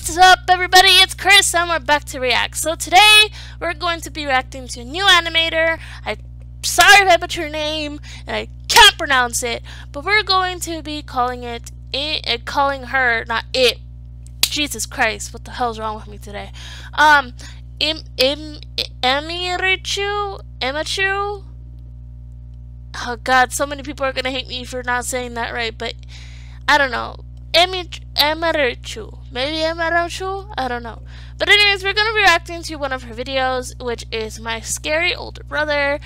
What's up, everybody? It's Chris and we're back to react. So today we're going to be reacting to a new animator. I'm sorry if I butchered her name and I can't pronounce it, but we're going to be calling her, not it. Jesus Christ, what the hell's wrong with me today? Emirichu. Oh God, so many people are gonna hate me for not saying that right, but I don't know. Emirichu. Maybe Emirichu? I don't know. But anyways, we're going to be reacting to one of her videos, which is my scary older brother.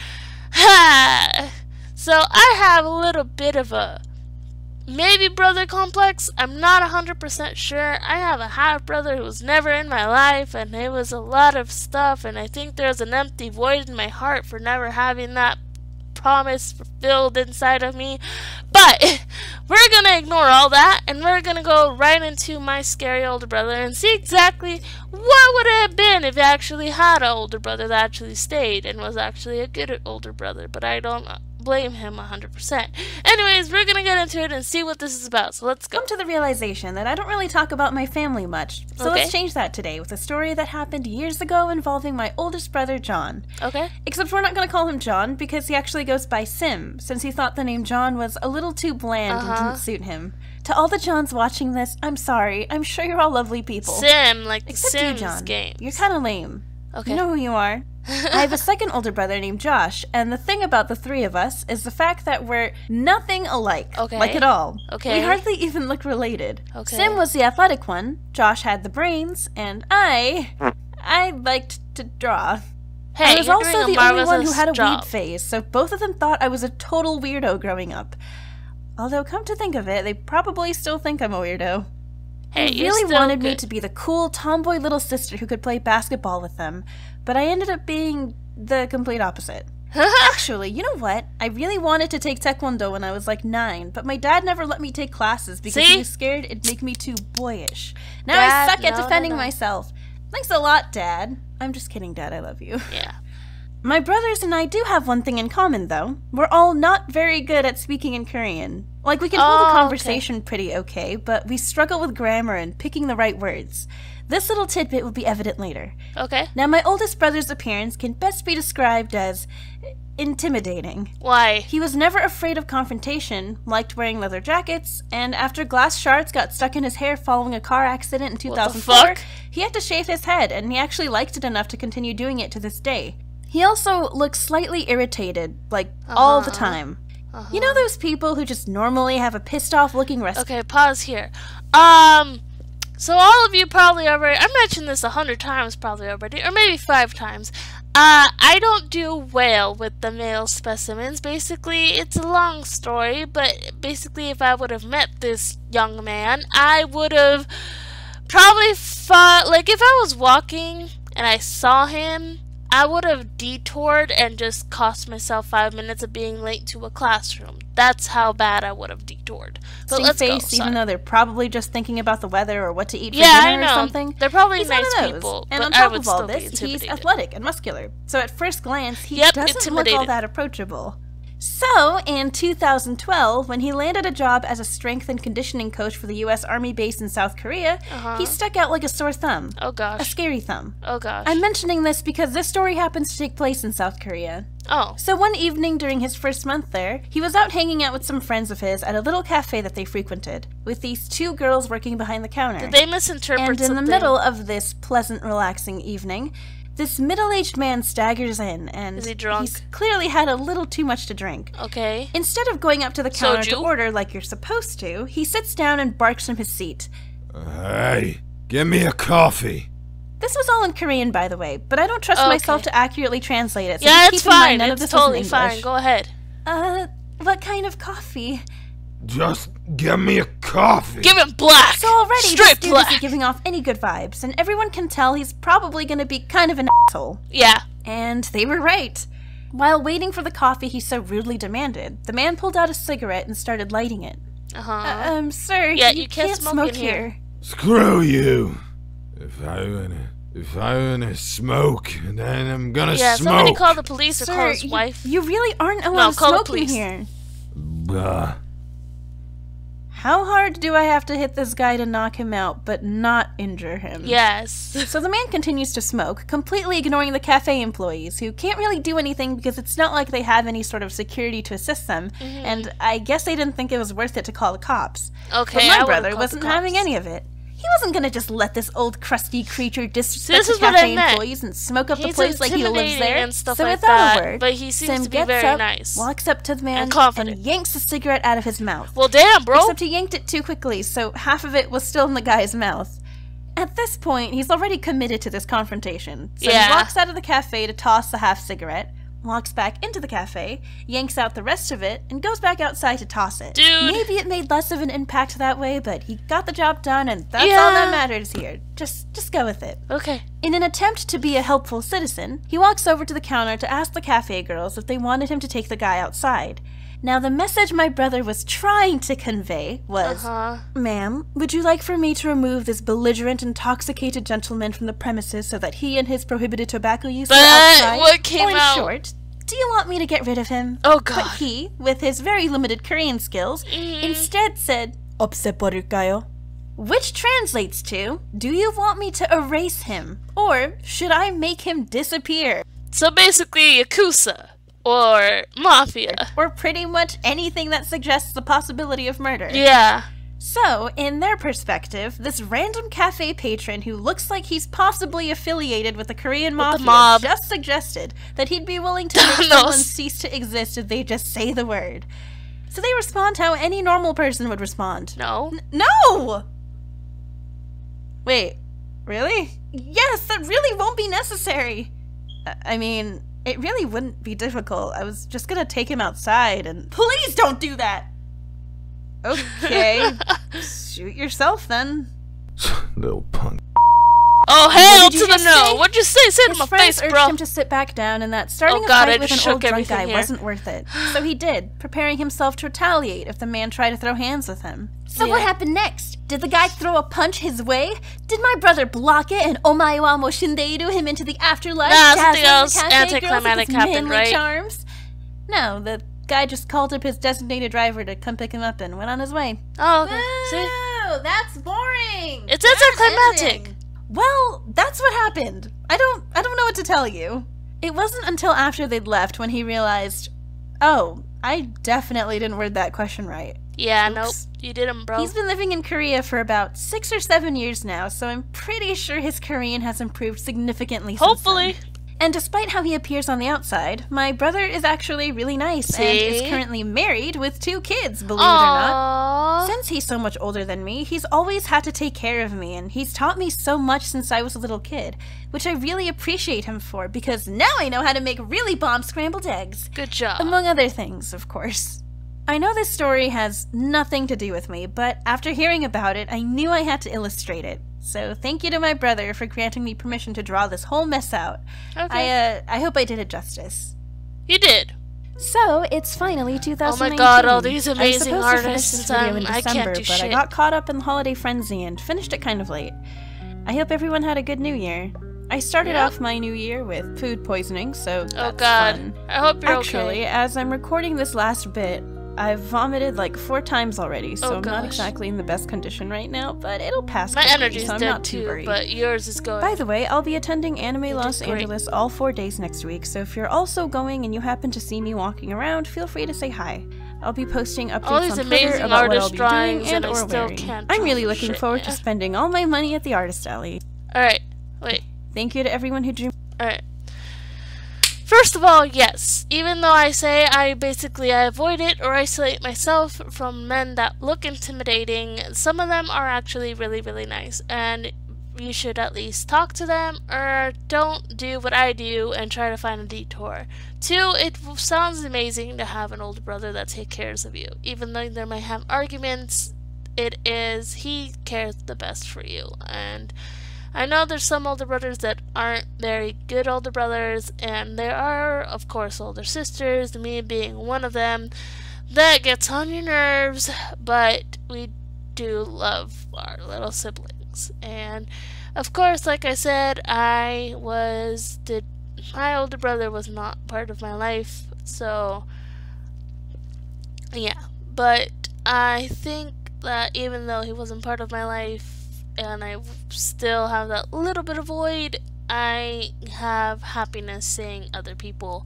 So I have a little bit of a maybe brother complex. I'm not 100% sure. I have a half brother who was never in my life, and it was a lot of stuff, and I think there's an empty void in my heart for never having that promise fulfilled inside of me. But we're gonna ignore all that and we're gonna go right into my scary older brother and see exactly what would it have been if I actually had an older brother that actually stayed and was actually a good older brother. But I don't blame him 100%. Anyways, we're gonna get into it and see what this is about, so let's go. Come to the realization that I don't really talk about my family much, so let's change that today with a story that happened years ago involving my oldest brother John. Okay. Except we're not gonna call him John because he actually goes by Sim, since he thought the name John was a little too bland and didn't suit him. To all the Johns watching this, I'm sorry. I'm sure you're all lovely people. Sim, like the Except Sims you, John. game. You're kind of lame. Okay. You know who you are. I have a second older brother named Josh, and the thing about the three of us is the fact that we're nothing alike. Okay. Like at all. Okay. We hardly even look related. Okay. Sim was the athletic one, Josh had the brains, and I liked to draw. Hey, I was you're also doing a the only one who marvelous had a job. weed phase, so both of them thought I was a total weirdo growing up. Although, come to think of it, they probably still think I'm a weirdo. Hey, They really wanted me to be the cool tomboy little sister who could play basketball with them, but I ended up being the complete opposite. Actually, you know what? I really wanted to take Taekwondo when I was like 9, but my dad never let me take classes because he was scared it'd make me too boyish. Now I suck at defending myself. Thanks a lot, Dad. I'm just kidding, Dad. I love you. Yeah. My brothers and I do have one thing in common, though. We're all not very good at speaking in Korean. Like, we can hold a conversation pretty okay, but we struggle with grammar and picking the right words. This little tidbit will be evident later. Okay. Now, my oldest brother's appearance can best be described as intimidating. Why? He was never afraid of confrontation, liked wearing leather jackets, and after glass shards got stuck in his hair following a car accident in 2004, he had to shave his head, and he actually liked it enough to continue doing it to this day. He also looks slightly irritated, like, all the time. You know those people who just normally have a pissed-off looking Okay, pause here. So all of you probably already, I mentioned this 100 times probably already, or maybe 5 times. I don't do well with the male specimens. Basically, it's a long story, but basically if I would have met this young man, I would have probably fought, like if I was walking and I saw him, I would have detoured and just cost myself 5 minutes of being late to a classroom. That's how bad I would have detoured. But let's go. Even though they're probably just thinking about the weather or what to eat for dinner I know. Or something. They're probably he's nice one of those. people, and but on top I would of all still be this, intimidated. he's athletic and muscular. So at first glance, he doesn't look all that approachable. So, in 2012, when he landed a job as a strength and conditioning coach for the U.S. Army base in South Korea, he stuck out like a sore thumb. Oh gosh. A scary thumb. Oh gosh. I'm mentioning this because this story happens to take place in South Korea. Oh. So one evening during his first month there, he was out hanging out with some friends of his at a little cafe that they frequented, with these 2 girls working behind the counter. Did they misinterpret something? And in the middle of this pleasant, relaxing evening, this middle-aged man staggers in, and is he drunk? He's clearly had a little too much to drink. Okay. Instead of going up to the counter to order like you're supposed to, he sits down and barks from his seat. Hey, give me a coffee. This was all in Korean, by the way, but I don't trust myself to accurately translate it. So yeah, it's keep in mind fine. None It's of this totally was in fine. English. Go ahead. What kind of coffee? Just give me a coffee. Give him black. So already Straight this dude black. isn't giving off any good vibes, and everyone can tell he's probably going to be kind of an asshole. Yeah. And they were right. While waiting for the coffee he so rudely demanded, the man pulled out a cigarette and started lighting it. Sir, yeah, you can't smoke here. Screw you. If I wanna smoke, then I'm gonna smoke. Yeah, somebody call the police or Sir, call his wife. You really aren't allowed call the smoking police. here. How hard do I have to hit this guy to knock him out, but not injure him? Yes. So the man continues to smoke, completely ignoring the cafe employees, who can't really do anything because it's not like they have any sort of security to assist them, and I guess they didn't think it was worth it to call the cops. Okay, But my I brother wasn't having any of it. He wasn't gonna just let this old crusty creature disrespect the what I cafe meant. employees and smoke up the He's place like he lives intimidating there. and stuff So like without that, a word, but he seems Sam to be gets very up, nice. walks up to the man, And confident. yanks the cigarette out of his mouth. Well, damn, bro. Except he yanked it too quickly, so half of it was still in the guy's mouth. At this point, he's already committed to this confrontation, so Yeah. he walks out of the cafe to toss the half cigarette, walks back into the cafe, yanks out the rest of it, and goes back outside to toss it. Dude. Maybe it made less of an impact that way, but he got the job done, and that's all Yeah. that matters here. Just go with it. Okay. In an attempt to be a helpful citizen, he walks over to the counter to ask the cafe girls if they wanted him to take the guy outside. Now, the message my brother was trying to convey was, Ma'am, would you like for me to remove this belligerent, intoxicated gentleman from the premises so that he and his prohibited tobacco use are outside? what came or in out? short, do you want me to get rid of him? Oh, God. But he, with his very limited Korean skills, instead said, "없애버릴까요?" Which translates to, do you want me to erase him? Or should I make him disappear? So basically, Yakuza. Or Mafia. Or pretty much anything that suggests the possibility of murder. Yeah. So, in their perspective, this random cafe patron who looks like he's possibly affiliated with the Korean mafia mob. just suggested that he'd be willing to make No. someone cease to exist if they just say the word. So they respond how any normal person would respond. No. No! Wait, really? Yes, that really won't be necessary. I mean, it really wouldn't be difficult. I was just gonna take him outside and... Please don't do that! Okay, shoot yourself then. Little punk. Oh, hell did you to the just no. say? What'd you say? Say it in His my friends face, urged bro. him to sit back down and that starting Oh, God, a I fight with just an old shook drunk guy everything here. wasn't worth it. So he did, preparing himself to retaliate if the man tried to throw hands with him. So Yeah. what happened next? Did the guy throw a punch his way? Did my brother block it and omae wa mo shindeiru him into the afterlife? Nah, dazzling something the else cafe girls with anticlimactic his happened, manly right? charms? No, the guy just called up his designated driver to come pick him up and went on his way. Oh, okay. See? Oh, that's boring. It's anticlimactic. Well, that's what happened. I don't know what to tell you. It wasn't until after they'd left when he realized, oh, I definitely didn't word that question right. Yeah, Oops. nope. You did him, bro. He's been living in Korea for about 6 or 7 years now, so I'm pretty sure his Korean has improved significantly Hopefully. since then. And despite how he appears on the outside, my brother is actually really nice and See? is currently married with 2 kids, believe it or not. Aww. Since he's so much older than me, he's always had to take care of me, and he's taught me so much since I was a little kid, which I really appreciate him for, because now I know how to make really bomb scrambled eggs. Good job. Among other things, of course. I know this story has nothing to do with me, but after hearing about it, I knew I had to illustrate it. So thank you to my brother for granting me permission to draw this whole mess out. Okay. I hope I did it justice. You did. So, it's finally 2019. God, all these I was amazing supposed to finish artists, this video in I can't December, do but I shit. got caught up in the holiday frenzy and finished it kind of late. I hope everyone had a good new year. I started off my new year with food poisoning, so that's Oh, God. fun. I hope you're Actually, okay. as I'm recording this last bit, I've vomited like 4 times already, so Oh, I'm not gosh. exactly in the best condition right now, but it'll pass My quickly, energy's so I'm dead not too too, worried. but yours is going. By the way, I'll be attending Anime Los great. Angeles all 4 days next week, so if you're also going and you happen to see me walking around, feel free to say hi. I'll be posting updates All these on Twitter amazing about what I'll artist be drawings doing and I or still wearing. can't I'm draw really for looking shit, forward to man. spending all my money at the artist alley. Alright, wait. Thank you to everyone who drew. Alright. First of all, yes. Even though I say I avoid it or isolate myself from men that look intimidating, some of them are actually really, really nice. And you should at least talk to them or don't do what I do and try to find a detour. 2, it sounds amazing to have an older brother that takes care of you. Even though they might have arguments, he cares the best for you. And I know there's some older brothers that aren't very good older brothers, and there are, of course, older sisters, me being one of them, that gets on your nerves, but we do love our little siblings. And, of course, like I said, my older brother was not part of my life, so, yeah. But I think that even though he wasn't part of my life and I still have that little bit of void, I have happiness seeing other people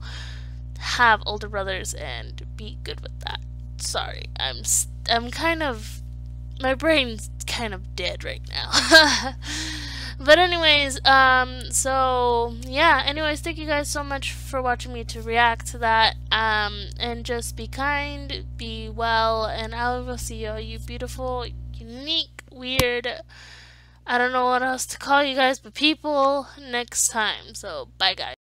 have older brothers and be good with that. Sorry, I'm kind of, my brain's kind of dead right now. But anyways, so yeah, anyways, thank you guys so much for watching me to react to that, and just be kind, be well, and I will see all you beautiful, unique, weird, I don't know what else to call you guys, but people next time. So bye guys.